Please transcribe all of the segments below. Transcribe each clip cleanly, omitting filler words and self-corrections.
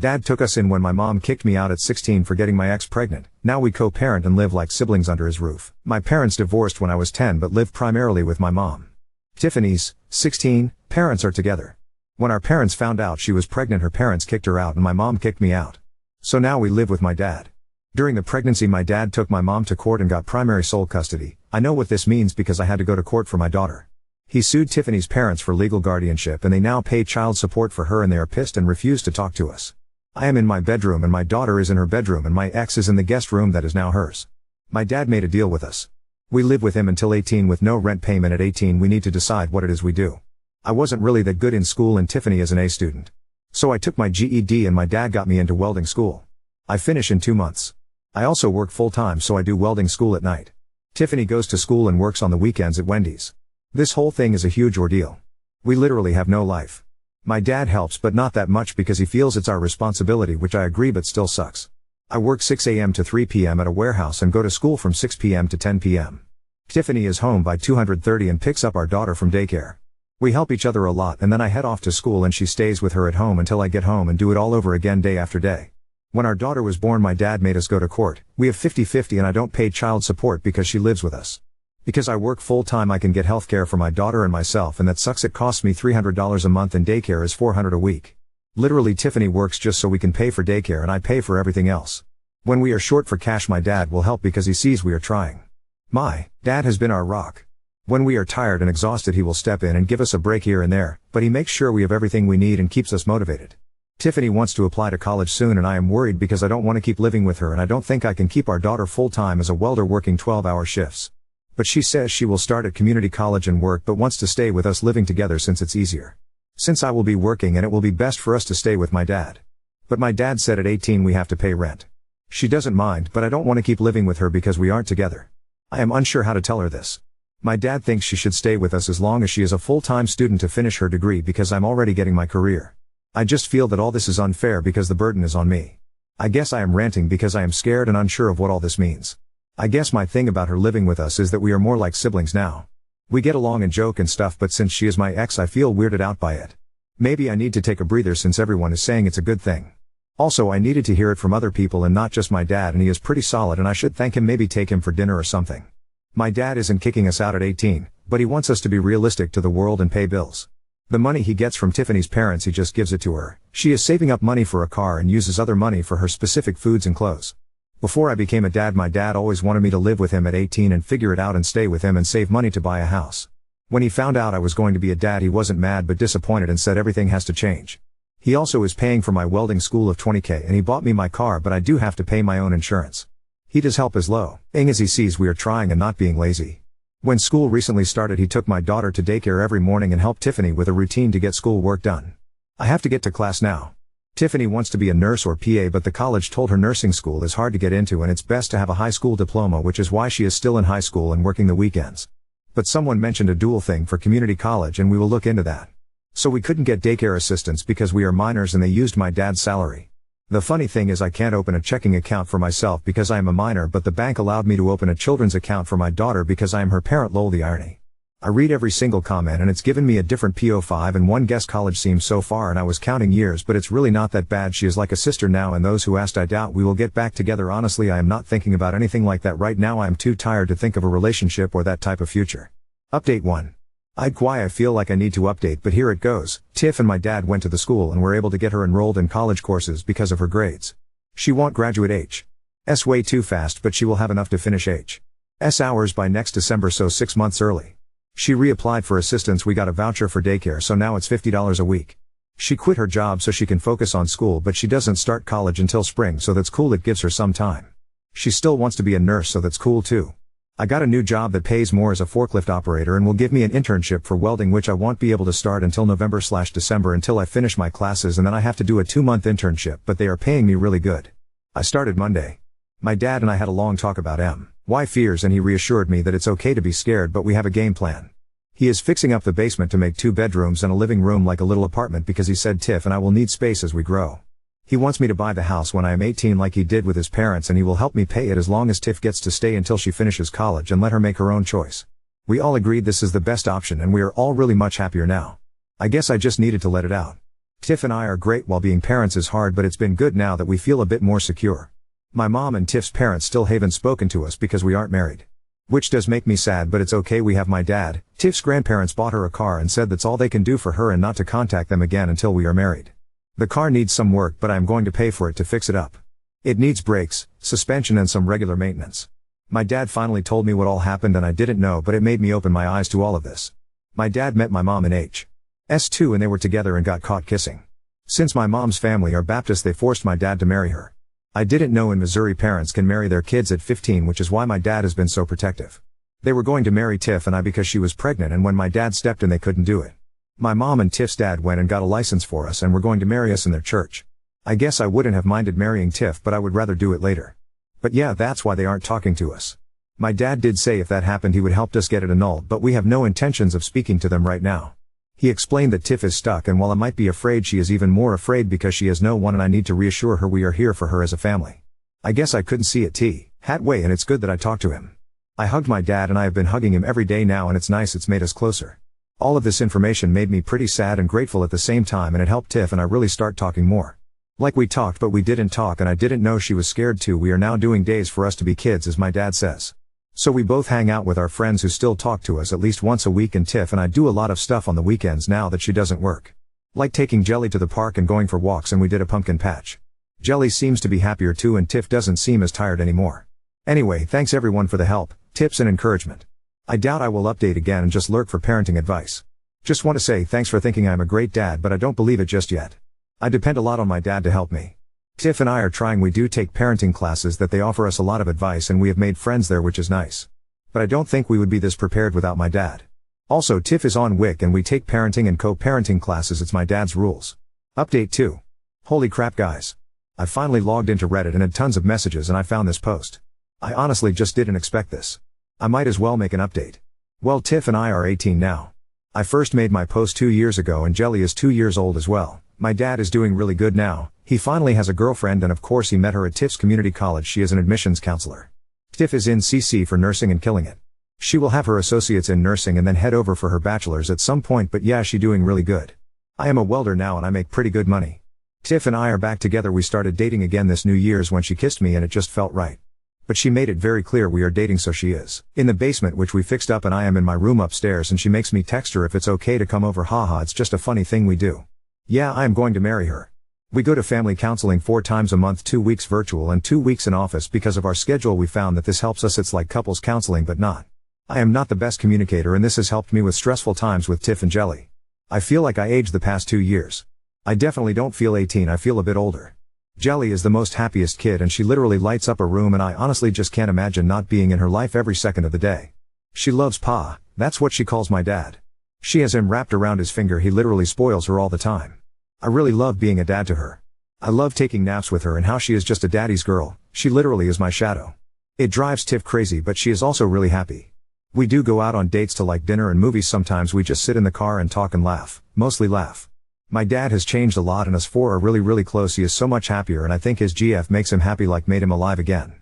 Dad took us in when my mom kicked me out at 16 for getting my ex pregnant. Now we co-parent and live like siblings under his roof. My parents divorced when I was 10 but live primarily with my mom. Tiffany's 16 parents are together. When our parents found out she was pregnant, her parents kicked her out and my mom kicked me out. So now we live with my dad. During the pregnancy, my dad took my mom to court and got primary sole custody. I know what this means because I had to go to court for my daughter. He sued Tiffany's parents for legal guardianship and they now pay child support for her, and they are pissed and refuse to talk to us. I am in my bedroom and my daughter is in her bedroom and my ex is in the guest room that is now hers. My dad made a deal with us. We live with him until 18 with no rent payment. At 18 we need to decide what it is we do. I wasn't really that good in school and Tiffany is an A student. So I took my GED and my dad got me into welding school. I finish in 2 months. I also work full-time, so I do welding school at night. Tiffany goes to school and works on the weekends at Wendy's. This whole thing is a huge ordeal. We literally have no life. My dad helps but not that much because he feels it's our responsibility, which I agree but still sucks. I work 6 a.m. to 3 p.m. at a warehouse and go to school from 6 p.m. to 10 p.m. Tiffany is home by 2:30 and picks up our daughter from daycare. We help each other a lot and then I head off to school and she stays with her at home until I get home and do it all over again day after day. When our daughter was born, my dad made us go to court. We have 50-50 and I don't pay child support because she lives with us. Because I work full-time I can get health care for my daughter and myself, and that sucks. It costs me $300 a month and daycare is $400 a week. Literally Tiffany works just so we can pay for daycare and I pay for everything else. When we are short for cash my dad will help because he sees we are trying. My dad has been our rock. When we are tired and exhausted he will step in and give us a break here and there, but he makes sure we have everything we need and keeps us motivated. Tiffany wants to apply to college soon and I am worried because I don't want to keep living with her and I don't think I can keep our daughter full-time as a welder working 12-hour shifts. But she says she will start at community college and work but wants to stay with us living together since it's easier. Since I will be working and it will be best for us to stay with my dad. But my dad said at 18 we have to pay rent. She doesn't mind, but I don't want to keep living with her because we aren't together. I am unsure how to tell her this. My dad thinks she should stay with us as long as she is a full-time student to finish her degree because I'm already getting my career. I just feel that all this is unfair because the burden is on me. I guess I am ranting because I am scared and unsure of what all this means. I guess my thing about her living with us is that we are more like siblings now. We get along and joke and stuff, but since she is my ex I feel weirded out by it. Maybe I need to take a breather since everyone is saying it's a good thing. Also I needed to hear it from other people and not just my dad, and he is pretty solid and I should thank him, maybe take him for dinner or something. My dad isn't kicking us out at 18, but he wants us to be realistic to the world and pay bills. The money he gets from Tiffany's parents he just gives it to her. She is saving up money for a car and uses other money for her specific foods and clothes. Before I became a dad my dad always wanted me to live with him at 18 and figure it out and stay with him and save money to buy a house. When he found out I was going to be a dad he wasn't mad but disappointed and said everything has to change. He also is paying for my welding school of $20,000 and he bought me my car, but I do have to pay my own insurance. He does help as low, as he sees we are trying and not being lazy. When school recently started he took my daughter to daycare every morning and helped Tiffany with a routine to get school work done. I have to get to class now. Tiffany wants to be a nurse or PA, but the college told her nursing school is hard to get into and it's best to have a high school diploma, which is why she is still in high school and working the weekends. But someone mentioned a dual thing for community college and we will look into that. So we couldn't get daycare assistance because we are minors and they used my dad's salary. The funny thing is I can't open a checking account for myself because I am a minor, but the bank allowed me to open a children's account for my daughter because I am her parent. Lol, the irony. I read every single comment and it's given me a different PO5 and one guess college seems so far and I was counting years, but it's really not that bad. She is like a sister now, and those who asked, I doubt we will get back together. Honestly I am not thinking about anything like that right now. I am too tired to think of a relationship or that type of future. Update 1. I feel like I need to update, but here it goes. Tiff and my dad went to the school and were able to get her enrolled in college courses because of her grades. She won't graduate H.S. way too fast, but she will have enough to finish H.S. hours by next December, so 6 months early. She reapplied for assistance. We got a voucher for daycare, so now it's $50 a week. She quit her job so she can focus on school, but she doesn't start college until spring, so that's cool. It gives her some time. She still wants to be a nurse, so that's cool too. I got a new job that pays more as a forklift operator and will give me an internship for welding, which I won't be able to start until November/December until I finish my classes, and then I have to do a 2-month internship, but they are paying me really good. I started Monday. My dad and I had a long talk about my fears and he reassured me that it's okay to be scared, but we have a game plan. He is fixing up the basement to make 2 bedrooms and a living room like a little apartment because he said Tiff and I will need space as we grow. He wants me to buy the house when I am 18 like he did with his parents, and he will help me pay it as long as Tiff gets to stay until she finishes college and let her make her own choice. We all agreed this is the best option and we are all really much happier now. I guess I just needed to let it out. Tiff and I are great while being parents is hard, but it's been good now that we feel a bit more secure. My mom and Tiff's parents still haven't spoken to us because we aren't married. Which does make me sad, but it's okay. We have my dad. Tiff's grandparents bought her a car and said that's all they can do for her and not to contact them again until we are married. The car needs some work, but I'm going to pay for it to fix it up. It needs brakes, suspension and some regular maintenance. My dad finally told me what all happened and I didn't know, but it made me open my eyes to all of this. My dad met my mom in HS2 and they were together and got caught kissing. Since my mom's family are Baptist, they forced my dad to marry her. I didn't know in Missouri parents can marry their kids at 15, which is why my dad has been so protective. They were going to marry Tiff and I because she was pregnant, and when my dad stepped in they couldn't do it. My mom and Tiff's dad went and got a license for us and were going to marry us in their church. I guess I wouldn't have minded marrying Tiff, but I would rather do it later. But yeah, that's why they aren't talking to us. My dad did say if that happened he would help us get it annulled, but we have no intentions of speaking to them right now. He explained that Tiff is stuck, and while I might be afraid, she is even more afraid because she has no one and I need to reassure her we are here for her as a family. I guess I couldn't see it hat way, and it's good that I talked to him. I hugged my dad and I have been hugging him every day now, and it's nice, it's made us closer. All of this information made me pretty sad and grateful at the same time, and it helped Tiff and I really start talking more. Like we talked but we didn't talk, and I didn't know she was scared too. We are now doing days for us to be kids, as my dad says. So we both hang out with our friends who still talk to us at least once a week, and Tiff and I do a lot of stuff on the weekends now that she doesn't work. Like taking Jelly to the park and going for walks, and we did a pumpkin patch. Jelly seems to be happier too, and Tiff doesn't seem as tired anymore. Anyway, thanks everyone for the help, tips and encouragement. I doubt I will update again and just lurk for parenting advice. Just want to say thanks for thinking I'm a great dad, but I don't believe it just yet. I depend a lot on my dad to help me. Tiff and I are trying. We do take parenting classes that they offer us a lot of advice, and we have made friends there, which is nice. But I don't think we would be this prepared without my dad. Also, Tiff is on WIC and we take parenting and co-parenting classes. It's my dad's rules. Update 2. Holy crap guys. I finally logged into Reddit and had tons of messages, and I found this post. I honestly just didn't expect this. I might as well make an update. Well, Tiff and I are 18 now. I first made my post 2 years ago, and Jelly is 2 years old as well. My dad is doing really good now. He finally has a girlfriend, and of course he met her at Tiff's community college. She is an admissions counselor. Tiff is in CC for nursing and killing it. She will have her associates in nursing and then head over for her bachelor's at some point, but yeah, she doing really good. I am a welder now and I make pretty good money. Tiff and I are back together. We started dating again this New Year's when she kissed me and it just felt right. But she made it very clear we are dating, so she is in the basement, which we fixed up, and I am in my room upstairs, and she makes me text her if it's okay to come over. Haha, it's just a funny thing we do. Yeah, I am going to marry her. We go to family counseling 4 times a month, 2 weeks virtual and 2 weeks in office because of our schedule. We found that this helps us. It's like couples counseling but not. I am not the best communicator, and this has helped me with stressful times with Tiff and Jelly. I feel like I aged the past 2 years. I definitely don't feel 18, I feel a bit older. Jelly is the most happiest kid, and she literally lights up a room, and I honestly just can't imagine not being in her life every second of the day. She loves Pa, that's what she calls my dad. She has him wrapped around his finger. He literally spoils her all the time. I really love being a dad to her. I love taking naps with her and how she is just a daddy's girl. She literally is my shadow. It drives Tiff crazy, but she is also really happy. We do go out on dates to like dinner and movies. Sometimes we just sit in the car and talk and laugh, mostly laugh. My dad has changed a lot, and us 4 are really close. He is so much happier, and I think his GF makes him happy, like made him alive again.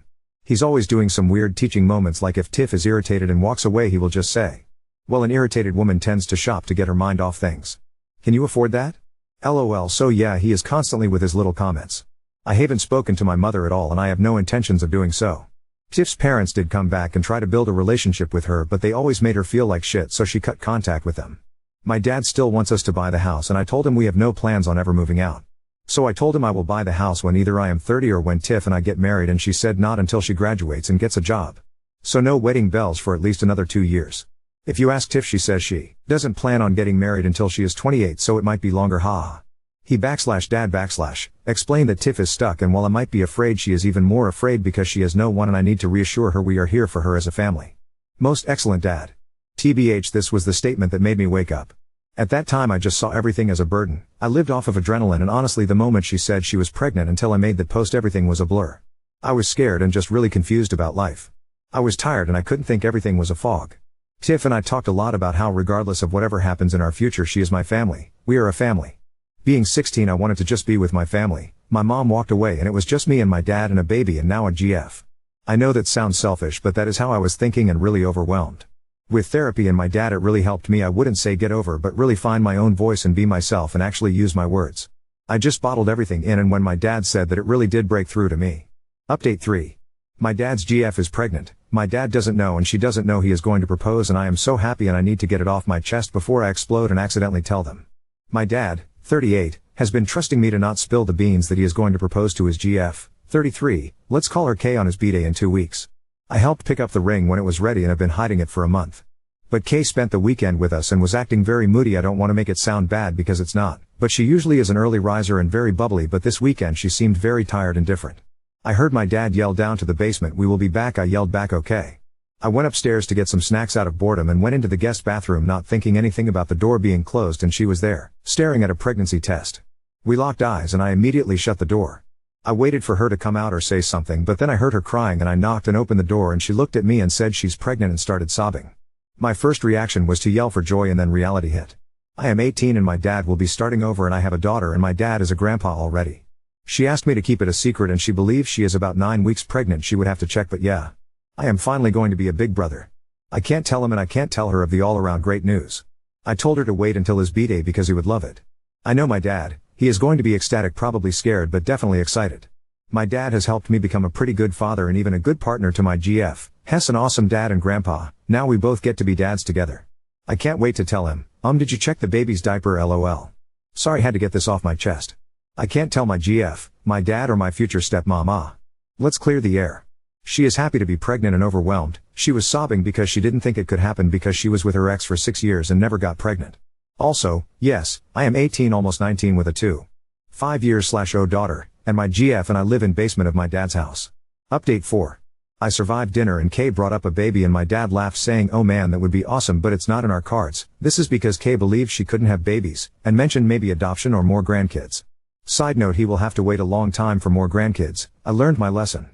He's always doing some weird teaching moments, like if Tiff is irritated and walks away he will just say, well, an irritated woman tends to shop to get her mind off things. Can you afford that? LOL. So yeah, he is constantly with his little comments. I haven't spoken to my mother at all, and I have no intentions of doing so. Tiff's parents did come back and try to build a relationship with her, but they always made her feel like shit, so she cut contact with them. My dad still wants us to buy the house, and I told him we have no plans on ever moving out. So I told him I will buy the house when either I am 30 or when Tiff and I get married, and she said not until she graduates and gets a job. So no wedding bells for at least another 2 years. If you ask Tiff, she says she doesn't plan on getting married until she is 28, so it might be longer. Haha. He /dad/ explained that Tiff is stuck, and while I might be afraid, she is even more afraid because she has no one, and I need to reassure her we are here for her as a family. Most excellent dad. TBH, this was the statement that made me wake up. At that time I just saw everything as a burden. I lived off of adrenaline, and honestly the moment she said she was pregnant until I made that post, everything was a blur. I was scared and just really confused about life. I was tired and I couldn't think, everything was a fog. Tiff and I talked a lot about how regardless of whatever happens in our future, she is my family. We are a family. Being 16, I wanted to just be with my family. My mom walked away and it was just me and my dad and a baby, and now a GF. I know that sounds selfish, but that is how I was thinking and really overwhelmed. With therapy and my dad, it really helped me, I wouldn't say get over, but really find my own voice and be myself and actually use my words. I just bottled everything in, and when my dad said that, it really did break through to me. Update 3. My dad's GF is pregnant. My dad doesn't know and she doesn't know he is going to propose, and I am so happy and I need to get it off my chest before I explode and accidentally tell them. My dad, 38, has been trusting me to not spill the beans that he is going to propose to his GF, 33, let's call her Kay, on his B-day in 2 weeks. I helped pick up the ring when it was ready and have been hiding it for a month. But Kay spent the weekend with us and was acting very moody. I don't want to make it sound bad because it's not, but she usually is an early riser and very bubbly, but this weekend she seemed very tired and different. I heard my dad yell down to the basement, "We will be back." I yelled back, "Okay." I went upstairs to get some snacks out of boredom and went into the guest bathroom, not thinking anything about the door being closed, and she was there, staring at a pregnancy test. We locked eyes and I immediately shut the door. I waited for her to come out or say something, but then I heard her crying and I knocked and opened the door, and she looked at me and said she's pregnant and started sobbing. My first reaction was to yell for joy, and then reality hit. I am 18 and my dad will be starting over, and I have a daughter and my dad is a grandpa already. She asked me to keep it a secret and she believes she is about 9 weeks pregnant. She would have to check, but yeah. I am finally going to be a big brother. I can't tell him and I can't tell her of the all-around great news. I told her to wait until his B-day because he would love it. I know my dad, he is going to be ecstatic, probably scared but definitely excited. My dad has helped me become a pretty good father and even a good partner to my GF. Hess, an awesome dad and grandpa. Now we both get to be dads together. I can't wait to tell him. Did you check the baby's diaper? LOL. Sorry, had to get this off my chest. I can't tell my GF, my dad, or my future stepmom. Let's clear the air. She is happy to be pregnant and overwhelmed. She was sobbing because she didn't think it could happen because she was with her ex for 6 years and never got pregnant. Also, yes, I am 18, almost 19 with a 2.5 years/0 daughter, and my GF and I live in basement of my dad's house. Update 4. I survived dinner and Kay brought up a baby and my dad laughed, saying, "Oh man, that would be awesome, but it's not in our cards." This is because Kay believed she couldn't have babies, and mentioned maybe adoption or more grandkids. Side note, he will have to wait a long time for more grandkids. I learned my lesson.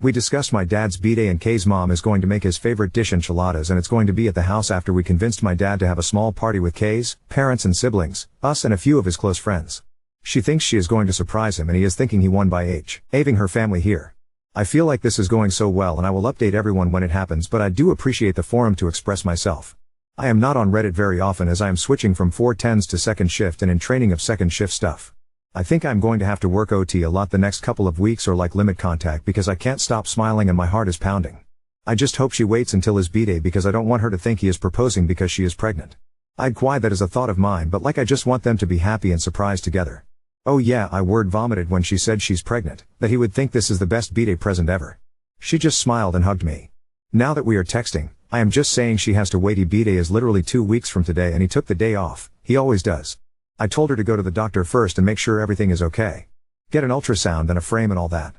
We discussed my dad's B-day and Kay's mom is going to make his favorite dish, enchiladas, and it's going to be at the house after we convinced my dad to have a small party with Kay's parents and siblings, us and a few of his close friends. She thinks she is going to surprise him and he is thinking he won by having her family here. I feel like this is going so well and I will update everyone when it happens, but I do appreciate the forum to express myself. I am not on Reddit very often as I am switching from 410s to second shift and in training of second shift stuff. I think I'm going to have to work OT a lot the next couple of weeks or like limit contact because I can't stop smiling and my heart is pounding. I just hope she waits until his B-day because I don't want her to think he is proposing because she is pregnant. I'd quiet that as a thought of mine, but like I just want them to be happy and surprised together. Oh yeah, I word vomited when she said she's pregnant, that he would think this is the best B-day present ever. She just smiled and hugged me. Now that we are texting, I am just saying she has to wait. His B-day is literally 2 weeks from today and he took the day off. He always does. I told her to go to the doctor first and make sure everything is okay. Get an ultrasound and a frame and all that.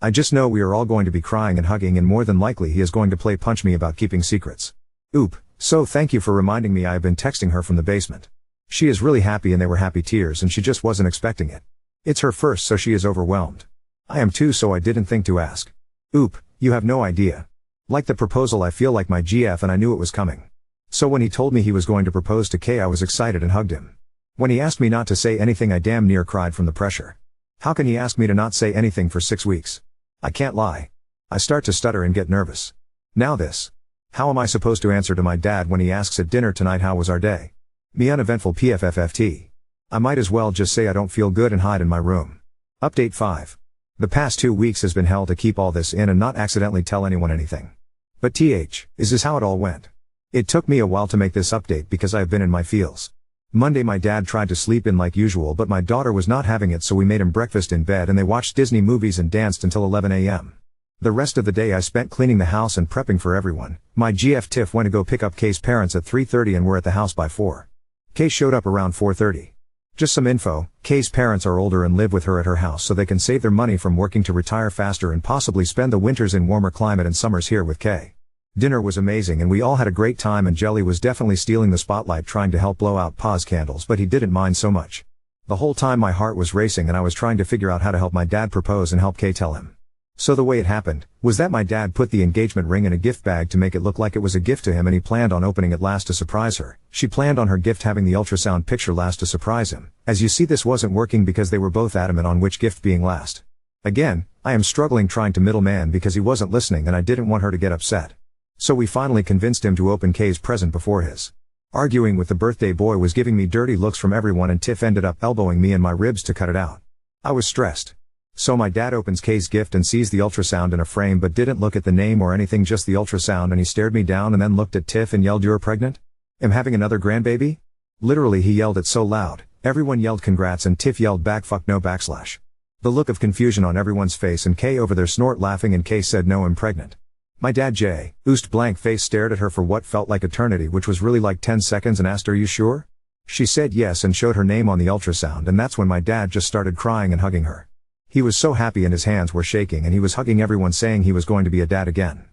I just know we are all going to be crying and hugging, and more than likely he is going to play punch me about keeping secrets. Oop, so thank you for reminding me. I have been texting her from the basement. She is really happy and they were happy tears and she just wasn't expecting it. It's her first, so she is overwhelmed. I am too, so I didn't think to ask. Oop, you have no idea. Like the proposal, I feel like my GF and I knew it was coming. So when he told me he was going to propose to Kay, I was excited and hugged him. When he asked me not to say anything, I damn near cried from the pressure. How can he ask me to not say anything for 6 weeks? I can't lie. I start to stutter and get nervous. Now this. How am I supposed to answer to my dad when he asks at dinner tonight how was our day? Me uneventful PFFFT. I might as well just say I don't feel good and hide in my room. Update 5. The past 2 weeks has been hell to keep all this in and not accidentally tell anyone anything. But is this how it all went? It took me a while to make this update because I have been in my feels. Monday my dad tried to sleep in like usual, but my daughter was not having it, so we made him breakfast in bed and they watched Disney movies and danced until 11 a.m. The rest of the day I spent cleaning the house and prepping for everyone. My GF Tiff went to go pick up Kay's parents at 3:30 and were at the house by 4. Kay showed up around 4:30. Just some info, Kay's parents are older and live with her at her house so they can save their money from working to retire faster and possibly spend the winters in warmer climate and summers here with Kay. Dinner was amazing and we all had a great time, and Jelly was definitely stealing the spotlight trying to help blow out Pa's candles, but he didn't mind so much. The whole time my heart was racing and I was trying to figure out how to help my dad propose and help Kay tell him. So the way it happened was that my dad put the engagement ring in a gift bag to make it look like it was a gift to him, and he planned on opening it last to surprise her. She planned on her gift having the ultrasound picture last to surprise him. As you see, this wasn't working because they were both adamant on which gift being last. Again, I am struggling trying to middleman because he wasn't listening and I didn't want her to get upset. So we finally convinced him to open Kay's present before his. Arguing with the birthday boy was giving me dirty looks from everyone, and Tiff ended up elbowing me in my ribs to cut it out. I was stressed. So my dad opens Kay's gift and sees the ultrasound in a frame but didn't look at the name or anything, just the ultrasound, and he stared me down and then looked at Tiff and yelled, "You're pregnant? I'm having another grandbaby?" Literally, he yelled it so loud, everyone yelled congrats and Tiff yelled back, "Fuck no !" The look of confusion on everyone's face and Kay over there snort laughing, and Kay said, "No, I'm pregnant." My dad oozed blank face stared at her for what felt like eternity, which was really like 10 seconds, and asked, "Are you sure?" She said yes and showed her name on the ultrasound, and that's when my dad just started crying and hugging her. He was so happy and his hands were shaking and he was hugging everyone saying he was going to be a dad again.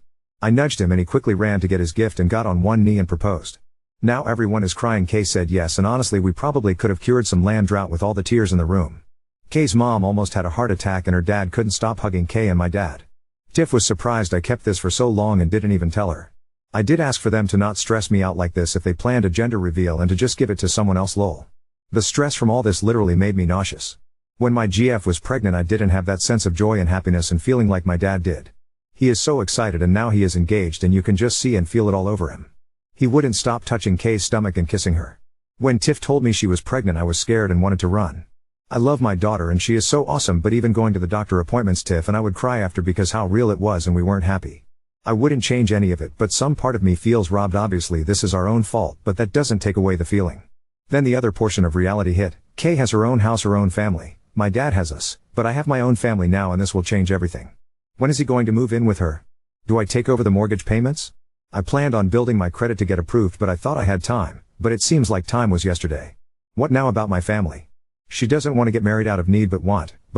I nudged him and he quickly ran to get his gift and got on one knee and proposed. Now everyone is crying. Kay said yes, and honestly we probably could have cured some land drought with all the tears in the room. Kay's mom almost had a heart attack and her dad couldn't stop hugging Kay and my dad. Tiff was surprised I kept this for so long and didn't even tell her. I did ask for them to not stress me out like this if they planned a gender reveal and to just give it to someone else, lol. The stress from all this literally made me nauseous. When my GF was pregnant I didn't have that sense of joy and happiness and feeling like my dad did. He is so excited, and now he is engaged and you can just see and feel it all over him. He wouldn't stop touching Kay's stomach and kissing her. When Tiff told me she was pregnant I was scared and wanted to run. I love my daughter and she is so awesome, but even going to the doctor appointments, Tiff and I would cry after because how real it was and we weren't happy. I wouldn't change any of it, but some part of me feels robbed. Obviously this is our own fault, but that doesn't take away the feeling. Then the other portion of reality hit. Kay has her own house, her own family. My dad has us, but I have my own family now and this will change everything. When is he going to move in with her? Do I take over the mortgage payments? I planned on building my credit to get approved, but I thought I had time, but it seems like time was yesterday. What now about my family? She doesn't want to get married out of need but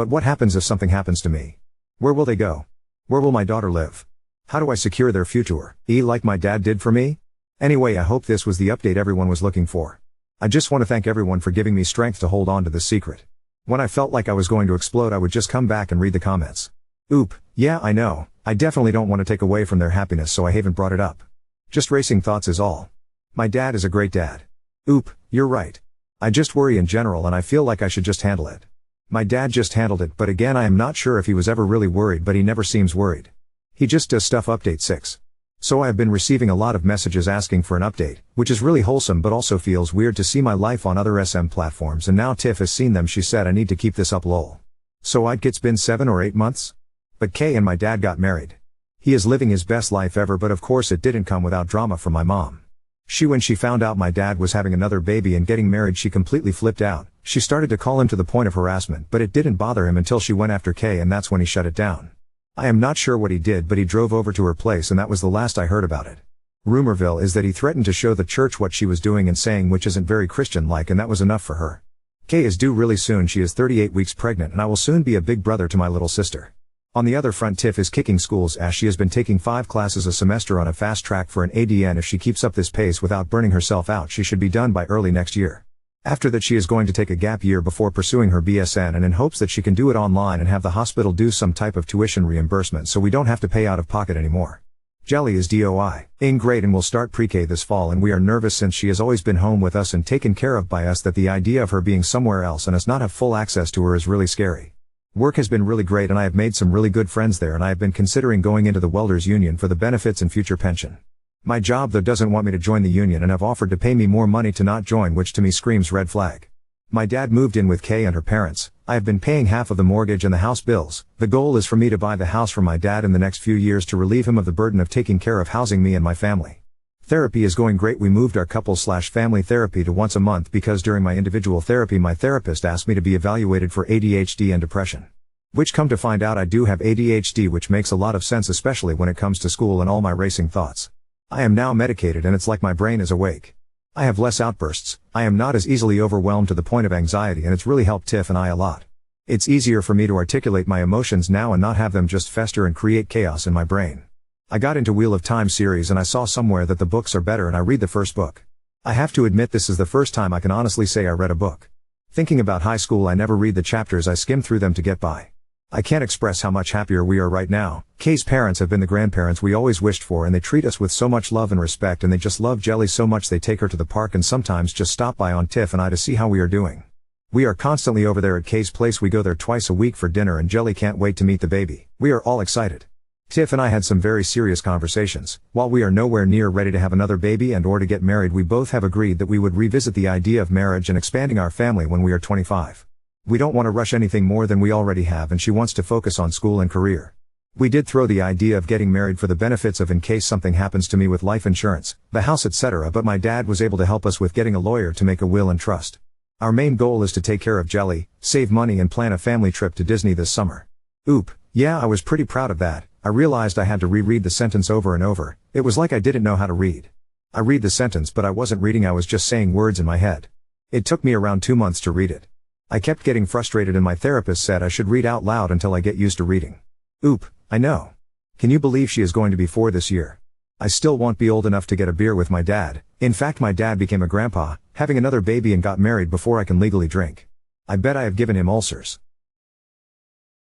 what happens if something happens to me? Where will they go? Where will my daughter live? How do I secure their future, like my dad did for me? Anyway, I hope this was the update everyone was looking for. I just want to thank everyone for giving me strength to hold on to this secret. When I felt like I was going to explode I would just come back and read the comments. Oop, yeah I know, I definitely don't want to take away from their happiness, so I haven't brought it up. Just racing thoughts is all. My dad is a great dad. Oop, you're right. I just worry in general and I feel like I should just handle it. My dad just handled it, but again I am not sure if he was ever really worried, but he never seems worried. He just does stuff. Update 6. So I have been receiving a lot of messages asking for an update, which is really wholesome but also feels weird to see my life on other SM platforms, and now Tiff has seen them. She said I need to keep this up, lol. So it's been 7 or 8 months? But Kay and my dad got married. He is living his best life ever, but of course it didn't come without drama from my mom. When she found out my dad was having another baby and getting married, she completely flipped out. She started to call him to the point of harassment, but it didn't bother him until she went after Kay, and that's when he shut it down. I am not sure what he did, but he drove over to her place and that was the last I heard about it. Rumorville is that he threatened to show the church what she was doing and saying, which isn't very Christian-like, and that was enough for her. Kay is due really soon. She is 38 weeks pregnant and I will soon be a big brother to my little sister. On the other front, Tiff is kicking school's ass. She has been taking 5 classes a semester on a fast track for an ADN. If she keeps up this pace without burning herself out, she should be done by early next year. After that she is going to take a gap year before pursuing her BSN, and in hopes that she can do it online and have the hospital do some type of tuition reimbursement so we don't have to pay out of pocket anymore. Jelly is doing great and will start pre-K this fall, and we are nervous since she has always been home with us and taken care of by us, that the idea of her being somewhere else and us not have full access to her is really scary. Work has been really great and I have made some really good friends there, and I have been considering going into the Welders Union for the benefits and future pension. My job though doesn't want me to join the union and have offered to pay me more money to not join, which to me screams red flag. My dad moved in with Kay and her parents. I have been paying half of the mortgage and the house bills. The goal is for me to buy the house for my dad in the next few years to relieve him of the burden of taking care of housing me and my family. Therapy is going great. We moved our couple/family therapy to once a month because during my individual therapy my therapist asked me to be evaluated for ADHD and depression. Which, come to find out, I do have ADHD, which makes a lot of sense, especially when it comes to school and all my racing thoughts. I am now medicated and it's like my brain is awake. I have less outbursts, I am not as easily overwhelmed to the point of anxiety, and it's really helped Tiff and I a lot. It's easier for me to articulate my emotions now and not have them just fester and create chaos in my brain. I got into Wheel of Time series and I saw somewhere that the books are better, and I read the first book. I have to admit this is the first time I can honestly say I read a book. Thinking about high school, I never read the chapters, I skim through them to get by. I can't express how much happier we are right now. Kay's parents have been the grandparents we always wished for, and they treat us with so much love and respect, and they just love Jelly so much they take her to the park and sometimes just stop by on Tiff and I to see how we are doing. We are constantly over there at Kay's place. We go there twice a week for dinner and Jelly can't wait to meet the baby. We are all excited. Tiff and I had some very serious conversations. While we are nowhere near ready to have another baby and or to get married, we both have agreed that we would revisit the idea of marriage and expanding our family when we are 25. We don't want to rush anything more than we already have, and she wants to focus on school and career. We did throw the idea of getting married for the benefits of in case something happens to me with life insurance, the house, etc., but my dad was able to help us with getting a lawyer to make a will and trust. Our main goal is to take care of Jelly, save money and plan a family trip to Disney this summer. Oop, yeah, I was pretty proud of that. I realized I had to reread the sentence over and over. It was like I didn't know how to read. I read the sentence but I wasn't reading, I was just saying words in my head. It took me around 2 months to read it. I kept getting frustrated and my therapist said I should read out loud until I get used to reading. Oop, I know. Can you believe she is going to be 4 this year? I still won't be old enough to get a beer with my dad. In fact, my dad became a grandpa, having another baby and got married before I can legally drink. I bet I have given him ulcers.